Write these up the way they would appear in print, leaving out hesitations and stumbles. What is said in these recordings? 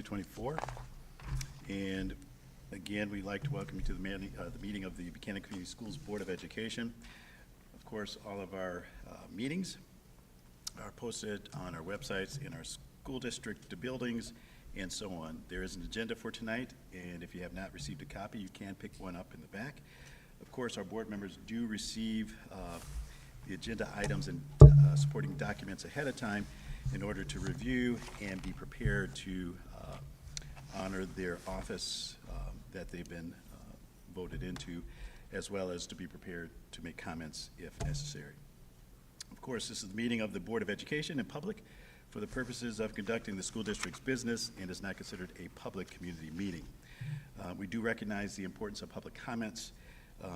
2024. And again, we'd like to welcome you to the meeting of the Buchanan Community Schools Board of Education. Of course, all of our meetings are posted on our websites, in our school district buildings, and so on. There is an agenda for tonight, and if you have not received a copy, you can pick one up in the back. Of course, our board members do receive the agenda items and supporting documents ahead of time in order to review and be prepared to honor their office that they've been voted into, as well as to be prepared to make comments if necessary. Of course, this is the meeting of the Board of Education in public for the purposes of conducting the school district's business and is not considered a public community meeting. We do recognize the importance of public comments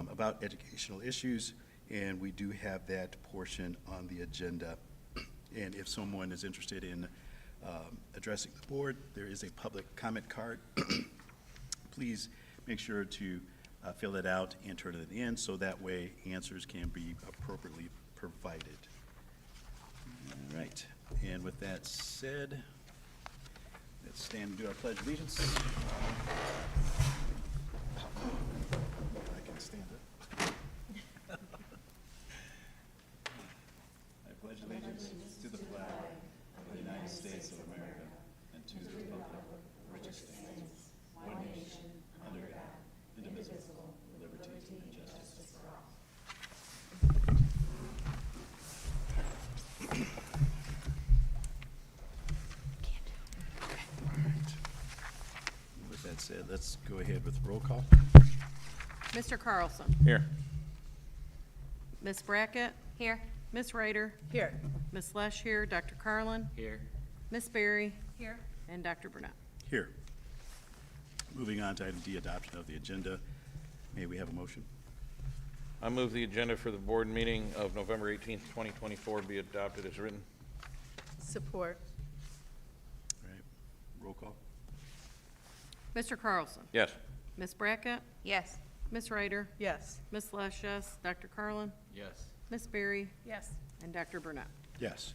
about educational issues, and we do have that portion on the agenda. And if someone is interested in addressing the board, there is a public comment card. Please make sure to fill it out and turn it in so that way answers can be appropriately provided. All right, and with that said, let's stand and do our Pledge of Allegiance. I can stand up. I pledge allegiance to the flag of the United States of America and to the republic for which it stands, one nation, under God, indivisible, with liberty and justice for all. With that said, let's go ahead with roll call. Mr. Carlson. Here. Ms. Brackett. Here. Ms. Ryder. Here. Ms. Lesh here. Dr. Carlin. Here. Ms. Berry. Here. And Dr. Burnett. Here. Moving on to item D, adoption of the agenda. May we have a motion? I move the agenda for the board meeting of November 18th, 2024 be adopted as written. Support. All right, roll call. Mr. Carlson. Yes. Ms. Brackett. Yes. Ms. Ryder. Yes. Ms. Lesh, yes. Dr. Carlin. Yes. Ms. Berry. Yes. And Dr. Burnett. Yes.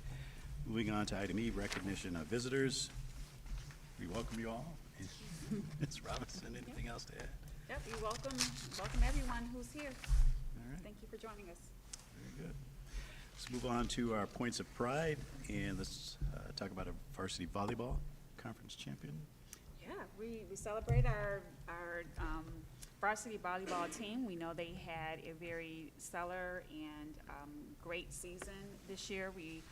Moving on to item E, recognition of visitors. We welcome you all. Ms. Robinson, anything else to add? Yep, you're welcome everyone who's here. All right, Thank you for joining us. very good. Let's move on to our points of pride, and let's talk about a varsity volleyball conference champion. Yeah, we celebrate our varsity volleyball team. We know they had a very stellar and great season this year. We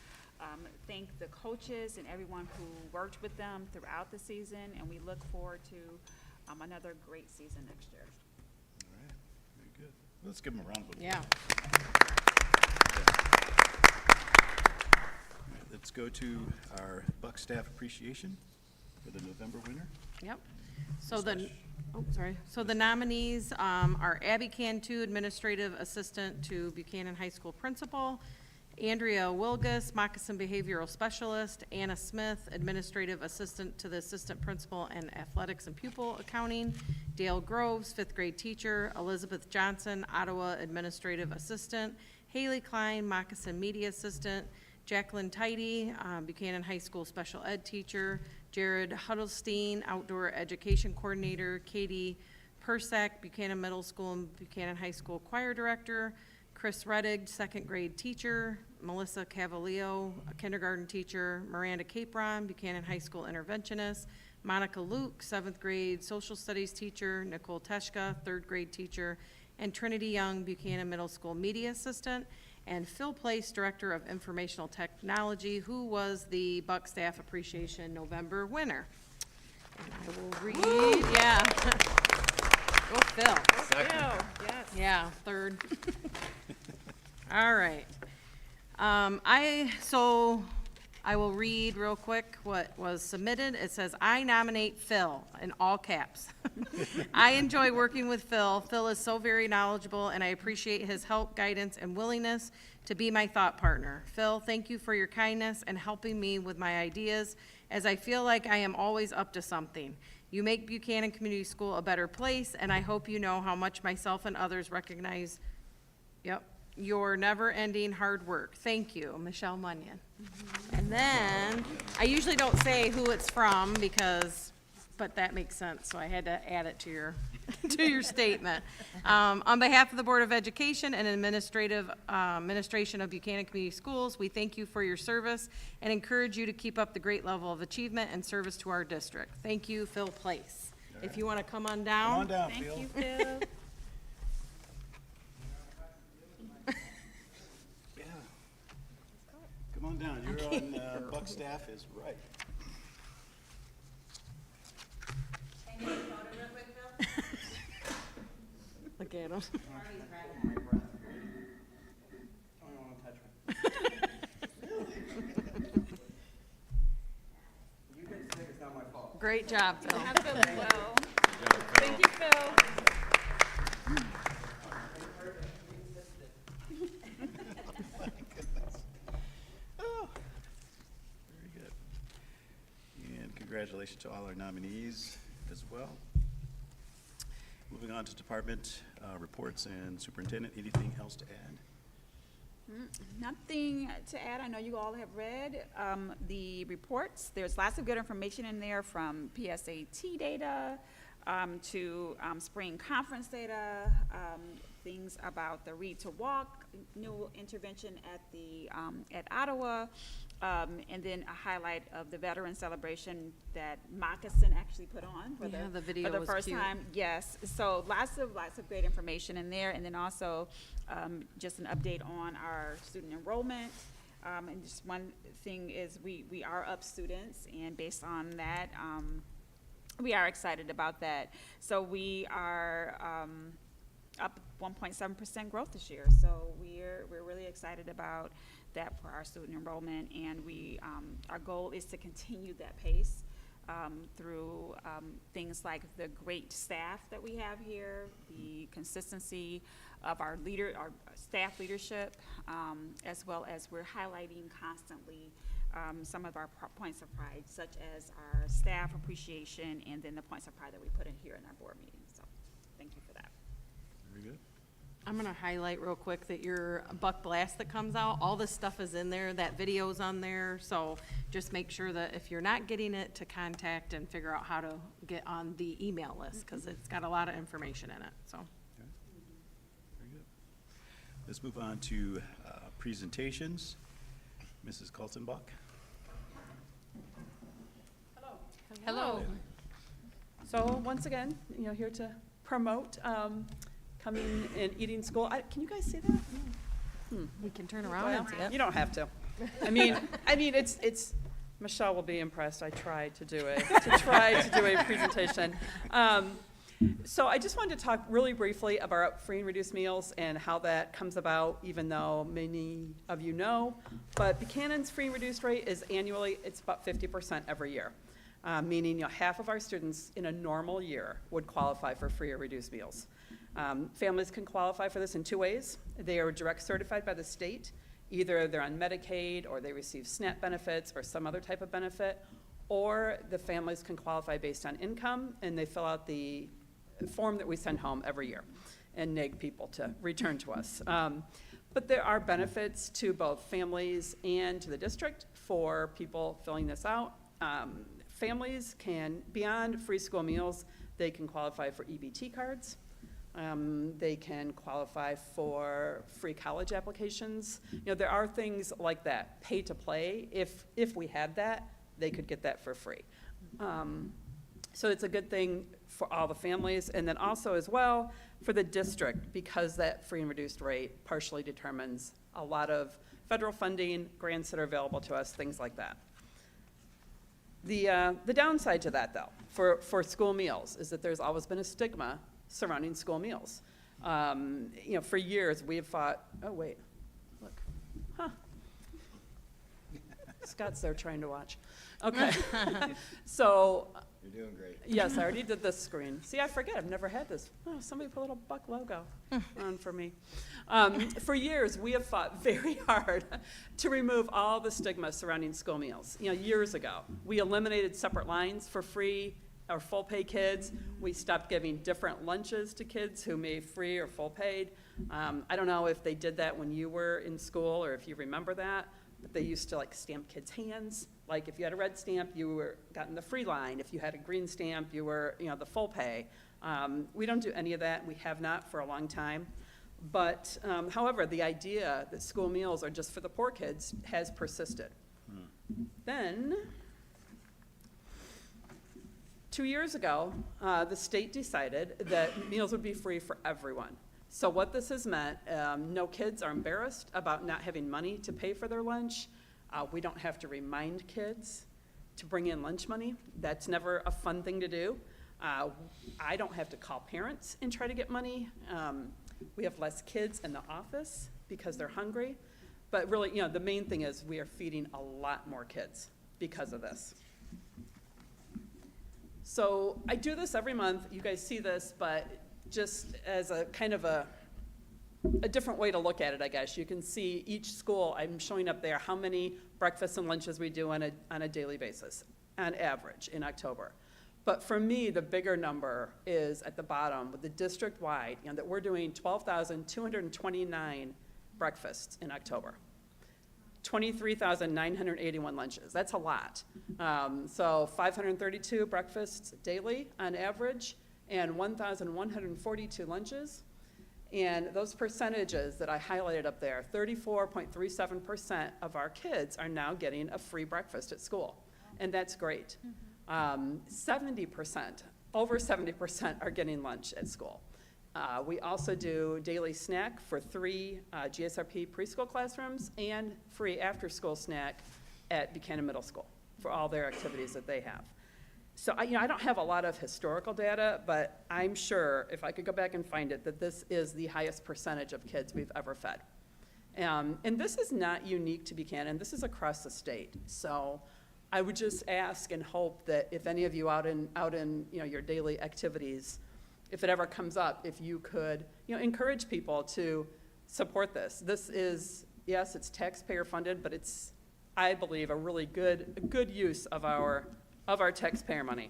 thank the coaches and everyone who worked with them throughout the season, and we look forward to another great season next year. All right, very good. Let's give them a round of applause. Yeah. All right, let's go to our Buck staff appreciation for the November winner. Yep. So So the nominees are Abby Cantu, Administrative Assistant to Buchanan High School Principal, Andrea Wilgus, Moccasin Behavioral Specialist, Anna Smith, Administrative Assistant to the Assistant Principal and Athletics and Pupil Accounting, Dale Groves, 5th grade teacher, Elizabeth Johnson, Ottawa Administrative Assistant, Haley Klein, Moccasin Media Assistant, Jacqueline Tidy, Buchanan High School Special Ed Teacher, Jared Huddlestein, Outdoor Education Coordinator, Katie Persack, Buchanan Middle School and Buchanan High School Choir Director, Chris Reddig, 2nd grade teacher, Melissa Cavalio, a kindergarten teacher, Miranda Capron, Buchanan High School interventionist, Monica Luke, 7th grade social studies teacher, Nicole Teschka, 3rd grade teacher, and Trinity Young, Buchanan Middle School media assistant, and Phil Place, Director of Informational Technology, who was the Buck Staff Appreciation November winner. And I will read, yeah. Go Phil. Yes. Yeah, 3rd. All right. I will read real quick what was submitted. It says, I nominate Phil, in all caps. I enjoy working with Phil. Phil is so very knowledgeable, and I appreciate his help, guidance, and willingness to be my thought partner. Phil, thank you for your kindness and helping me with my ideas, as I feel like I am always up to something. You make Buchanan Community School a better place, and I hope you know how much myself and others recognize your never-ending hard work. Thank you, Michelle Munyon. And then, I usually don't say who it's from because but that makes sense, so I had to add it to your, to your statement. On behalf of the Board of Education and administration of Buchanan Community Schools, we thank you for your service and encourage you to keep up the great level of achievement and service to our district. Thank you, Phil Place. If you want to come on down. Come on down, Thank Phil. you, Phil. Yeah. Come on down. You're on Buck staff is right. Look at him. Don't want to touch me. You get sick, it's not my fault. Great job, Phil. I feel as well. Thank you, Phil. Oh, very good. And congratulations to all our nominees as well. Moving on to department reports and superintendent, anything else to add? Nothing to add. I know you all have read the reports. There's lots of good information in there, from PSAT data to spring conference data, things about the Read to Walk, new intervention at the at Ottawa, and then a highlight of the veteran celebration that Moccasin actually put on for Yeah, the video for the was first cute. time. Yes, so lots of great information in there, and then also just an update on our student enrollment. And just one thing is we are up students, and based on that, we are excited about that. So we are up 1.7% growth this year. So we're really excited about that for our student enrollment, and we our goal is to continue that pace through things like the great staff that we have here, the consistency of our staff leadership, as well as we're highlighting constantly some of our points of pride, such as our staff appreciation and then the points of pride that we put in here in our board meetings. So thank you for that. Very good. I'm gonna highlight real quick that your Buck Blast that comes out, all this stuff is in there, that video's on there, so just make sure that if you're not getting it, to contact and figure out how to get on the email list, because it's got a lot of information in it, so. Very good. Let's move on to presentations. Mrs. Kaltenbach. Hello. So once again, here to promote coming and eating school. Can you guys see that? We can turn around and see it. You don't have to. I mean, it's Michelle will be impressed. I tried to do a presentation. So I just wanted to talk really briefly about free and reduced meals and how that comes about, even though many of you know. But Buchanan's free and reduced rate is annually, it's about 50% every year, meaning half of our students in a normal year would qualify for free or reduced meals. Families can qualify for this in two ways. They are direct certified by the state. Either they're on Medicaid or they receive SNAP benefits or some other type of benefit, or the families can qualify based on income, and they fill out the form that we send home every year and nag people to return to us. But there are benefits to both families and to the district for people filling this out. Families can, beyond free school meals, they can qualify for EBT cards. They can qualify for free college applications. There are things like that, pay to play. If we had that, they could get that for free. So it's a good thing for all the families, and then also as well for the district, because that free and reduced rate partially determines a lot of federal funding, grants that are available to us, things like that. The downside to that, though, for school meals, is that there's always been a stigma surrounding school meals. For years we have fought. Oh wait, look, Scott's there trying to watch. Okay, so. You're doing great. Yes, I already did this screen. See, I forget, I've never had this. Oh, somebody put a little Buck logo on for me. For years, we have fought very hard to remove all the stigma surrounding school meals. Years ago, we eliminated separate lines for free or full pay kids. We stopped giving different lunches to kids who may free or full paid. I don't know if they did that when you were in school or if you remember that, but they used to stamp kids' hands Like if you had a red stamp, you were gotten the free line. If you had a green stamp, you were, the full pay. We don't do any of that. We have not for a long time. But however, the idea that school meals are just for the poor kids has persisted. Then, 2 years ago, the state decided that meals would be free for everyone. So what this has meant, no kids are embarrassed about not having money to pay for their lunch. We don't have to remind kids to bring in lunch money. That's never a fun thing to do. I don't have to call parents and try to get money. We have less kids in the office because they're hungry. But really, the main thing is we are feeding a lot more kids because of this. So I do this every month. You guys see this, but just as a kind of a different way to look at it, I guess. You can see each school, I'm showing up there how many breakfasts and lunches we do on a daily basis, on average, in October. But for me, the bigger number is at the bottom with the district-wide, that we're doing 12,229 breakfasts in October. 23,981 lunches. That's a lot. So 532 breakfasts daily on average, and 1,142 lunches. And those percentages that I highlighted up there, 34.37% of our kids are now getting a free breakfast at school. And that's great. 70%, over 70% are getting lunch at school. We also do daily snack for 3 GSRP preschool classrooms and free after-school snack at Buchanan Middle School for all their activities that they have. So I don't have a lot of historical data, but I'm sure if I could go back and find it, that this is the highest percentage of kids we've ever fed. And this is not unique to Buchanan. This is across the state. So I would just ask and hope that if any of you out in your daily activities, if it ever comes up, if you could encourage people to support this. This is, yes, it's taxpayer funded, but it's, I believe, a really good use of our taxpayer money.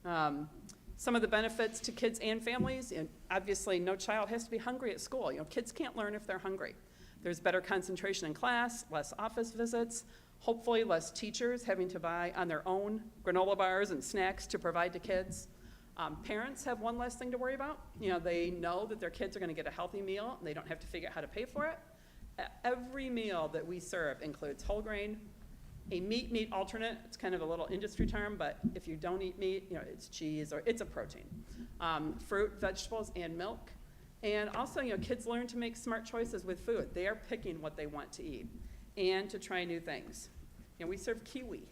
Some of the benefits to kids and families, and obviously no child has to be hungry at school. Kids can't learn if they're hungry. There's better concentration in class, less office visits, hopefully less teachers having to buy on their own granola bars and snacks to provide to kids. Parents have one less thing to worry about. They know that their kids are going to get a healthy meal, and they don't have to figure out how to pay for it. Every meal that we serve includes whole grain, a meat alternate. It's kind of a little industry term, but if you don't eat meat, it's cheese or it's a protein. Fruit, vegetables, and milk. And also, kids learn to make smart choices with food. They are picking what they want to eat and to try new things. We serve kiwi.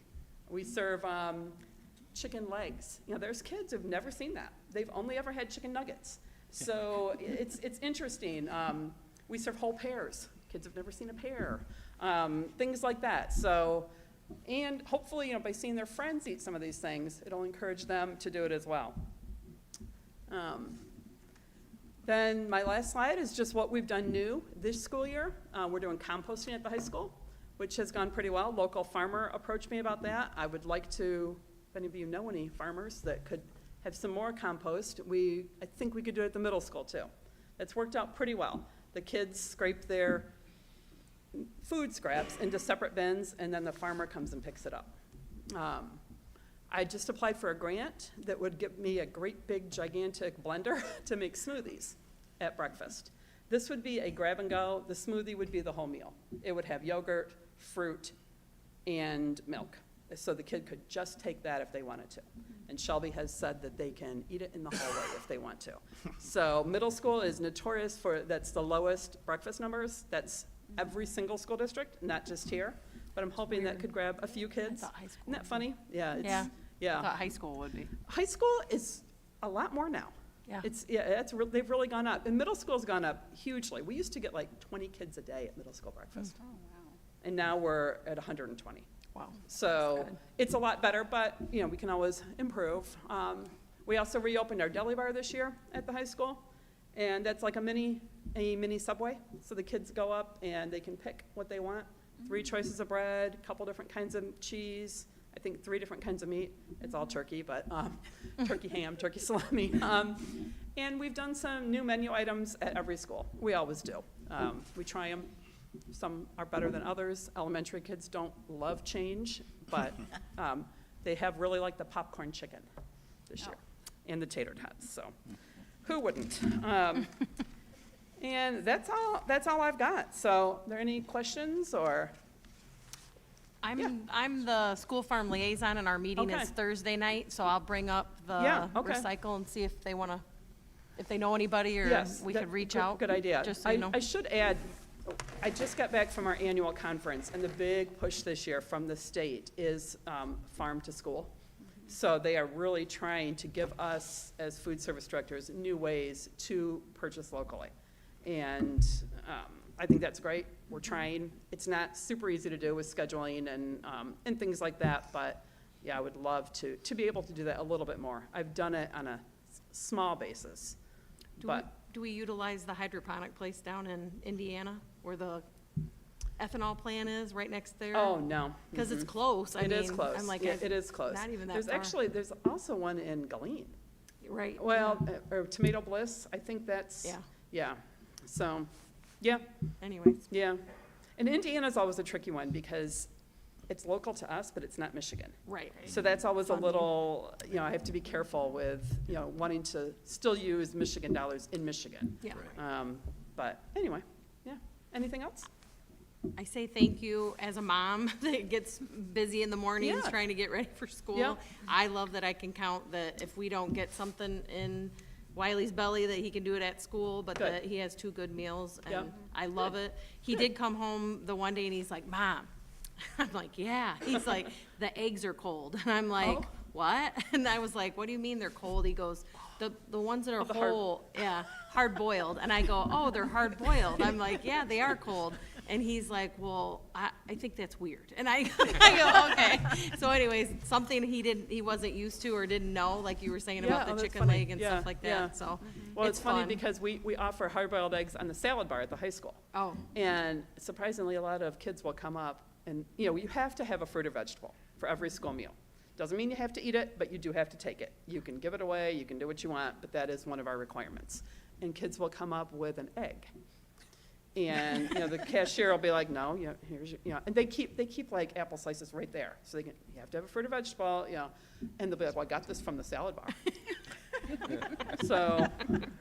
We serve chicken legs. There's kids who've never seen that. They've only ever had chicken nuggets. So it's interesting. We serve whole pears. Kids have never seen a pear. Things like that. So, and hopefully, by seeing their friends eat some of these things, it'll encourage them to do it as well. Then my last slide is just what we've done new this school year. We're doing composting at the high school, which has gone pretty well. Local farmer approached me about that. I would like to, if any of you know any farmers that could have some more compost, I think we could do it at the middle school too. It's worked out pretty well. The kids scrape their food scraps into separate bins, and then the farmer comes and picks it up. I just applied for a grant that would give me a great big gigantic blender to make smoothies at breakfast. This would be a grab and go. The smoothie would be the whole meal. It would have yogurt, fruit, and milk. So the kid could just take that if they wanted to. And Shelby has said that they can eat it in the hallway if they want to. So middle school is notorious for, that's the lowest breakfast numbers. That's every single school district, not just here. But I'm hoping that could grab a few kids. thought high school Isn't that funny? Yeah. It's, I yeah. thought high school would be. High school is a lot more now. Yeah. They've really gone up. And middle school's gone up hugely. We used to get like 20 kids a day at middle school breakfast. Oh, wow. And now we're at 120. Wow. So That's good. it's a lot better, but we can always improve. We also reopened our deli bar this year at the high school. And that's like a mini Subway. So the kids go up and they can pick what they want. 3 choices of bread, a couple different kinds of cheese, I think 3 different kinds of meat. It's all turkey, but turkey ham, turkey salami. And we've done some new menu items at every school. We always do. We try them. Some are better than others. Elementary kids don't love change, but they have really liked the popcorn chicken this year, and the tater tots, so who wouldn't? And that's all I've got. So, are there any questions, or? Yeah. I'm the school farm liaison, and our meeting Okay. is Thursday night, so I'll bring up the Yeah, okay. recycle and see if they want to, if they know anybody, or Yes, we that- could reach good- out. Good idea. Just so you know. I should add, I just got back from our annual conference, and the big push this year from the state is farm to school. So they are really trying to give us, as food service directors, new ways to purchase locally. And I think that's great. We're trying. It's not super easy to do with scheduling and things like that, but yeah, I would love to be able to do that a little bit more. I've done it on a small basis, but. Do we utilize the hydroponic place down in Indiana where the ethanol plant is, right next there? Oh, no. Because it's Mm-mm. close. I It is mean, close. I'm like, Yeah, it is close. not even that There's far. actually, there's also one in Galeen. Right. Well, or Tomato Bliss, I think that's. Yeah. Yeah. So, yeah, Anyways, yeah. And Indiana's always a tricky one because it's local to us, but it's not Michigan. right. So that's always a Funding. little, I have to be careful with, wanting to still use Michigan dollars in Michigan. Yeah. But anyway, yeah. Anything else? I say thank you as a mom that gets busy in the mornings Yeah. trying to get ready for school. Yeah. I love that I can count that if we don't get something in Wiley's belly, that he can do it at school, but Good. that he has 2 good meals, Yeah. and I love it. He did come home the one day and he's like, "Mom," I'm like, "Yeah." He's like, "The eggs are cold," and I'm like, Oh. "What?" And I was like, "What do you mean they're cold?" He goes, the ones that are the hard- whole, yeah, hard boiled." And I go, "Oh, they're hard boiled." I'm like, "Yeah, they are cold." And he's like, "Well, I think that's weird." And I go, "Okay." So anyways, something he wasn't used to or didn't know, like you were saying Yeah, about oh, the that's chicken funny. leg and Yeah, stuff like yeah. that, so Well, it's funny fun. because we offer hard-boiled eggs on the salad bar at the high school. Oh, And surprisingly, a lot of kids will come up and, you have to have a fruit or vegetable for every school meal. Doesn't mean you have to eat it, but you do have to take it. You can give it away, you can do what you want, but that is one of our requirements. And kids will come up with an egg. And, the cashier will be like, "No, here's your," and they keep like apple slices right there. So you have to have a fruit or vegetable, and they'll be like, "Well, I got this from the salad bar." So,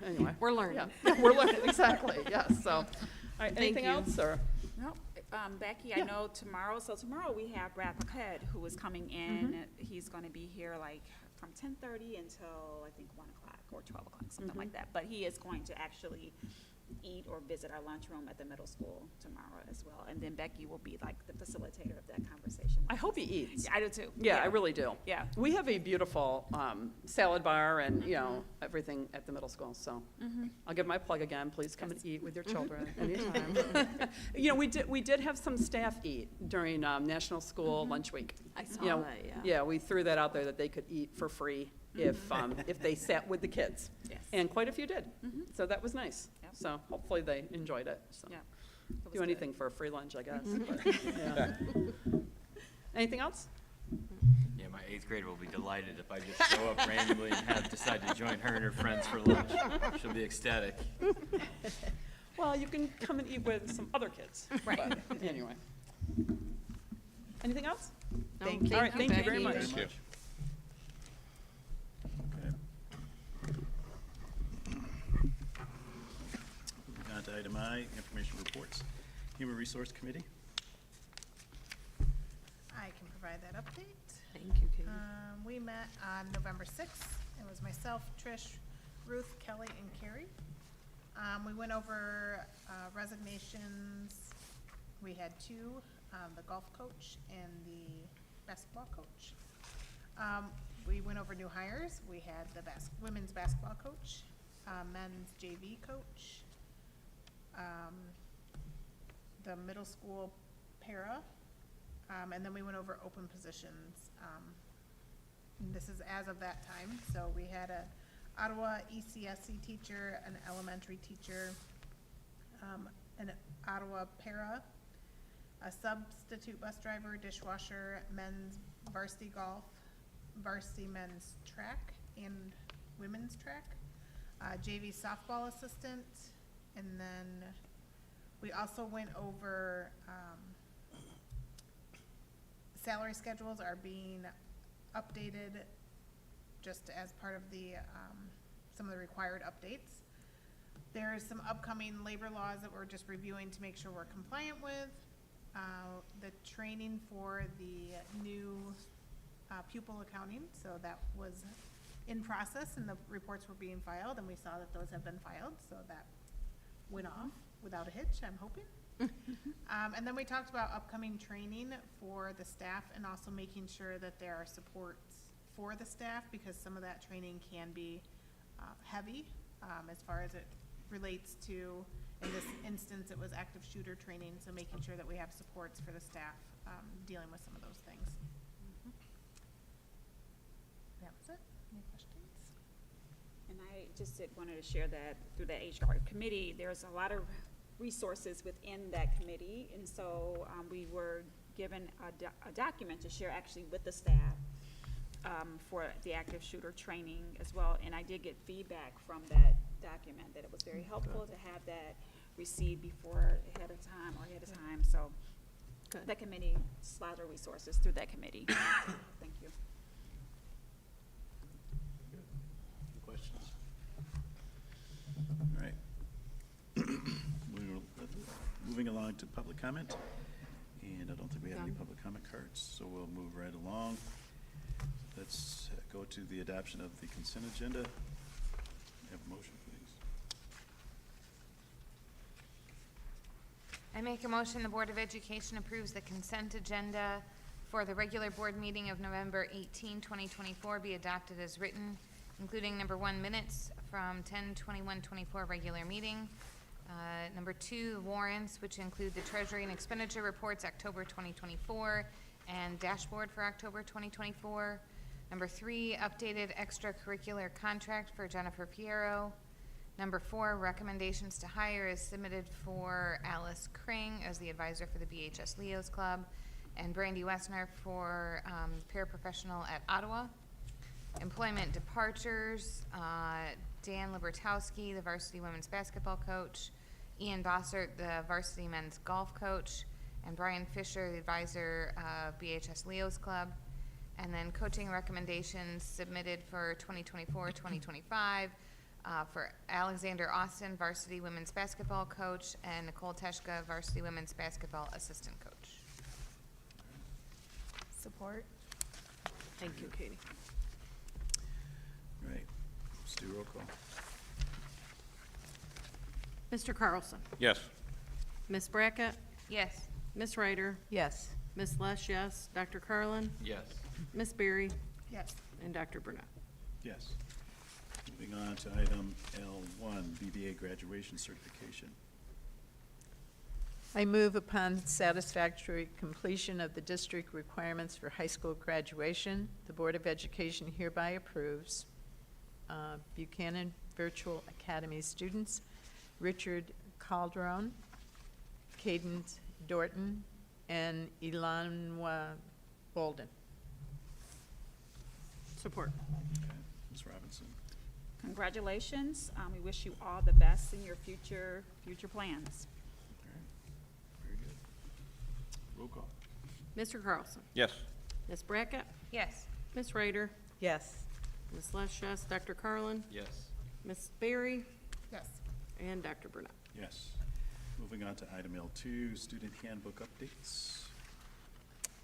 anyway. we're learning. Yeah, we're learning, exactly, yes, so. All right, Thank anything you. else, or? No, Becky, Yeah. I know tomorrow we have Brad Paquette, who is coming in. Mm-hmm. He's gonna be here like from 10:30 until I think 1 o'clock or 12 o'clock, something like that. But he is going to actually eat or visit our lunchroom at the middle school tomorrow as well. And then Becky will be like the facilitator of that conversation. I hope he eats. Yeah, I do too. Yeah, I really do. Yeah. We have a beautiful salad bar and, everything at the middle school, so. I'll give my plug again, please come and eat with your children anytime. We did have some staff eat during National School Lunch Week. I saw You know, that, yeah. Yeah, we threw that out there that they could eat for free if they sat with the kids. Yes. And quite a few did, so that was nice. Yep. So hopefully they enjoyed it, so. Yeah. It was Do good. anything for a free lunch, I guess. but, yeah. Anything else? Yeah, my 8th grader will be delighted if I just show up randomly and decide to join her and her friends for lunch. She'll be ecstatic. Well, you can come and eat with some other kids. Right. But anyway. Anything else? No, Thank you. All right, thank you very Becky. much. Thank you. Okay. Moving on to item I, information reports. Human Resource Committee. I can provide that update. Thank you, Katie. We met on November 6th. It was myself, Trish, Ruth, Kelly, and Carrie. We went over resignations. We had 2, the golf coach and the basketball coach. We went over new hires. We had the women's basketball coach, men's JV coach, the middle school para, and then we went over open positions. And this is as of that time. So we had a Ottawa ECSC teacher, an elementary teacher, an Ottawa para, a substitute bus driver, dishwasher, men's varsity golf, varsity men's track and women's track, JV softball assistant, and then we also went over salary schedules are being updated just as part of the, some of the required updates. There's some upcoming labor laws that we're just reviewing to make sure we're compliant with. The training for the new pupil accounting, so that was in process and the reports were being filed, and we saw that those have been filed, so that went off without a hitch, I'm hoping. And then we talked about upcoming training for the staff and also making sure that there are supports for the staff, because some of that training can be heavy as far as it relates to, in this instance, it was active shooter training, so making sure that we have supports for the staff dealing with some of those things. That was it. Any questions? And I just wanted to share that through the HR committee, there's a lot of resources within that committee. And so we were given a document to share actually with the staff for the active shooter training as well. And I did get feedback from that document that it was very helpful to have that received ahead of time. So Good. that committee, just a lot of resources through that committee. Thank you. Any questions? All right. Moving along to public comment, and I don't think we have any None. public comment cards, so we'll move right along. Let's go to the adoption of the consent agenda. Have a motion, please. I make a motion the Board of Education approves the consent agenda for the regular board meeting of November 18, 2024 be adopted as written, including number 1, minutes from 10/21/24 regular meeting. Number 2, warrants, which include the Treasury and Expenditure Reports October 2024 and dashboard for October 2024. Number 3, updated extracurricular contract for Jennifer Piero. Number 4, recommendations to hire is submitted for Alice Kring as the advisor for the BHS Leos Club, and Brandy Wessner for paraprofessional at Ottawa. Employment departures, Dan Libertowski, the varsity women's basketball coach, Ian Bossert, the varsity men's golf coach, and Brian Fisher, the advisor of BHS Leos Club. And then coaching recommendations submitted for 2024-2025 for Alexander Austin, varsity women's basketball coach, and Nicole Teshka, varsity women's basketball assistant coach. Support? Thank you, Katie. All right, let's do roll call. Mr. Carlson? Yes. Ms. Brackett? Yes. Ms. Ryder? Yes. Ms. Lesh, yes. Dr. Carlin? Yes. Ms. Berry? Yes. And Dr. Burnett. Yes. Moving on to item L1, BBA graduation certification. I move upon satisfactory completion of the district requirements for high school graduation. The Board of Education hereby approves Buchanan Virtual Academy students Richard Calderon, Cadence Dorton, and Elanwa Bolden. Support. Okay, Ms. Robinson. Congratulations. We wish you all the best in your future plans. All right, very good. Roll call. Mr. Carlson? Yes. Ms. Brackett? Yes. Ms. Ryder? Yes. Ms. Lesh, yes. Dr. Carlin? Yes. Ms. Berry? Yes. And Dr. Burnett. Yes. Moving on to item L2, student handbook updates.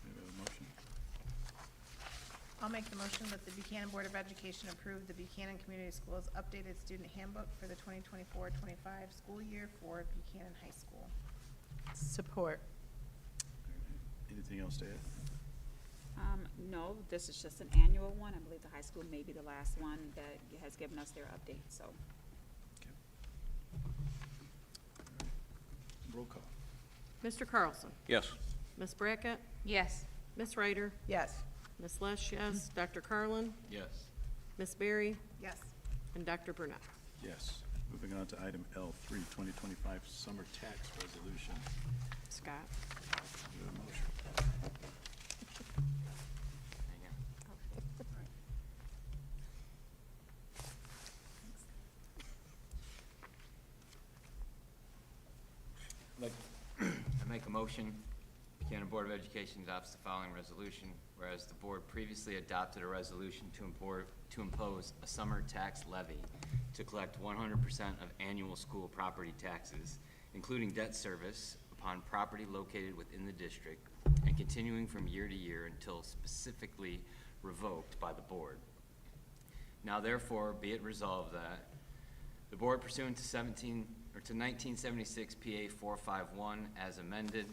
May we have a motion? I'll make the motion that the Buchanan Board of Education approve the Buchanan Community Schools updated student handbook for the 2024-25 school year for Buchanan High School. Support. All right. Anything else to add? No, this is just an annual one. I believe the high school may be the last one that has given us their update, so. Okay. All right. Roll call. Mr. Carlson? Yes. Ms. Brackett? Yes. Ms. Ryder? Yes. Ms. Lesh, yes. Dr. Carlin? Yes. Ms. Berry? Yes. And Dr. Burnett. Yes. Moving on to item L3, 2025 summer tax resolution. Scott? May we have a motion? Like, I make a motion, Buchanan Board of Education adopts the following resolution, whereas the board previously adopted a resolution to impose a summer tax levy to collect 100% of annual school property taxes, including debt service upon property located within the district and continuing from year to year until specifically revoked by the board. Now therefore be it resolved that the board pursuant to 1976 PA 451 as amended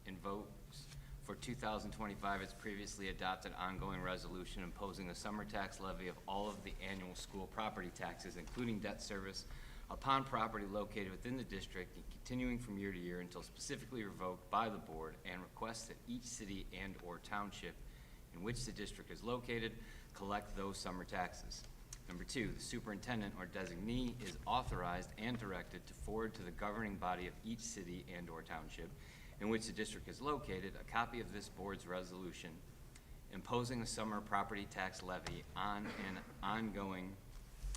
invokes for 2025 its previously adopted ongoing resolution imposing a summer tax levy of all of the annual school property taxes, including debt service, upon property located within the district and continuing from year to year until specifically revoked by the board, and requests that each city and/or township in which the district is located collect those summer taxes. Number two, the superintendent or designee is authorized and directed to forward to the governing body of each city and/or township in which the district is located a copy of this board's resolution imposing a summer property tax levy on an ongoing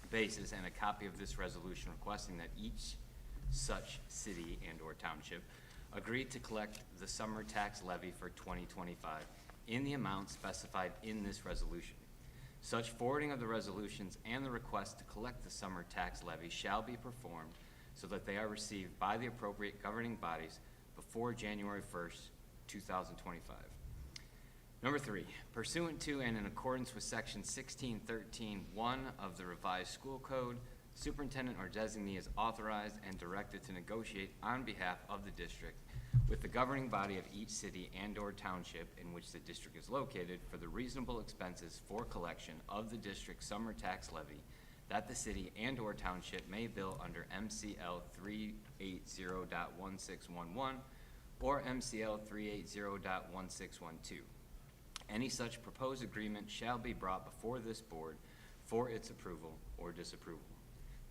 basis, and a copy of this resolution requesting that each such city and/or township agree to collect the summer tax levy for 2025 in the amount specified in this resolution. Such forwarding of the resolutions and the request to collect the summer tax levy shall be performed so that they are received by the appropriate governing bodies before January 1st, 2025. Number three, pursuant to and in accordance with section 1613(1) of the revised school code, superintendent or designee is authorized and directed to negotiate on behalf of the district with the governing body of each city and/or township in which the district is located for the reasonable expenses for collection of the district's summer tax levy that the city and/or township may bill under MCL 380.1611 or MCL 380.1612. Any such proposed agreement shall be brought before this board for its approval or disapproval.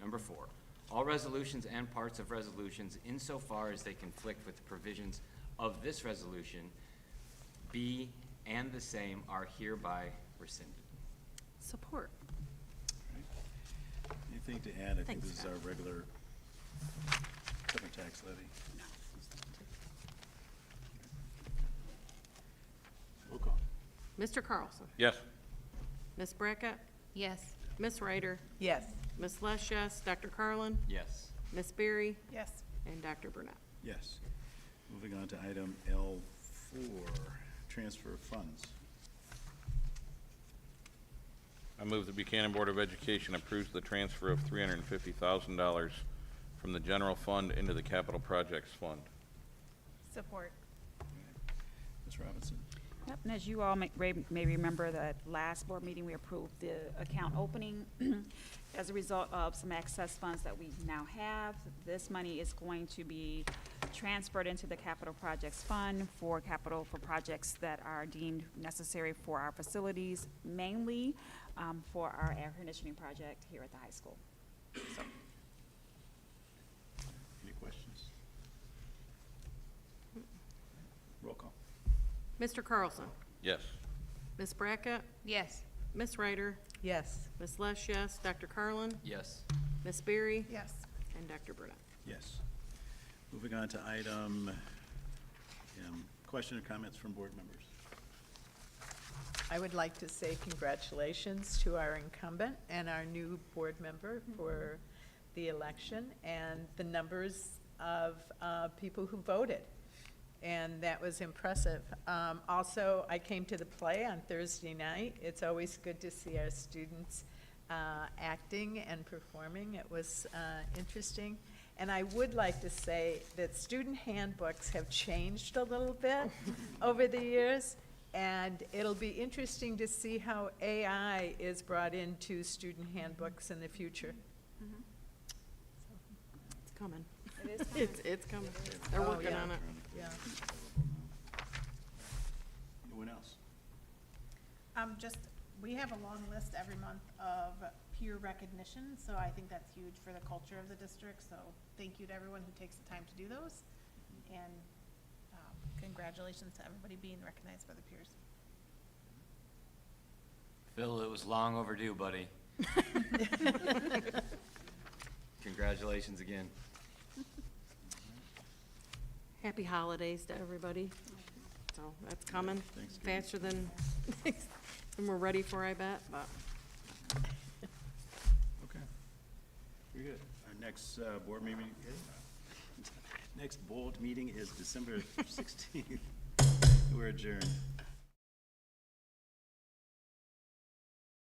Number four, all resolutions and parts of resolutions insofar as they conflict with the provisions of this resolution be and the same are hereby rescinded. Support. Anything to add? I think Thanks, this is Scott. our regular summer tax levy. Roll call. Mr. Carlson. Yes. Ms. Brackett. Yes. Ms. Ryder. Yes. Ms. Les, yes. Dr. Carlin. Yes. Ms. Berry. Yes. And Dr. Burnett. Yes. Moving on to item L4, transfer of funds. I move the Buchanan Board of Education approves the transfer of $350,000 from the general fund into the capital projects fund. Support. Ms. Robinson. Yep, and as you all may remember, that last board meeting, we approved the account opening as a result of some excess funds that we now have. This money is going to be transferred into the capital projects fund for projects that are deemed necessary for our facilities, mainly for our air conditioning project here at the high school. So, Any questions? Roll call. Mr. Carlson. Yes. Ms. Brackett. Yes. Ms. Ryder. Yes. Ms. Les, yes. Dr. Carlin. Yes. Ms. Berry. Yes. And Dr. Burnett. Yes. Moving on to item, question or comments from board members. I would like to say congratulations to our incumbent and our new board member for the election and the numbers of people who voted. And that was impressive. Also, I came to the play on Thursday night. It's always good to see our students acting and performing. It was interesting. And I would like to say that student handbooks have changed a little bit over the years, and it'll be interesting to see how AI is brought into student handbooks in the future. It's coming. it is coming. It's coming. They're Oh, working yeah. on it. Yeah. Anyone else? We have a long list every month of peer recognition, so I think that's huge for the culture of the district, so thank you to everyone who takes the time to do those, and congratulations to everybody being recognized by the peers. Phil, it was long overdue, buddy. Congratulations again. Happy holidays to everybody. So that's coming Thanksgiving. faster than we're ready for, I bet, but. Okay. Very good. Our next board meeting, next board meeting is December 16th. We're adjourned.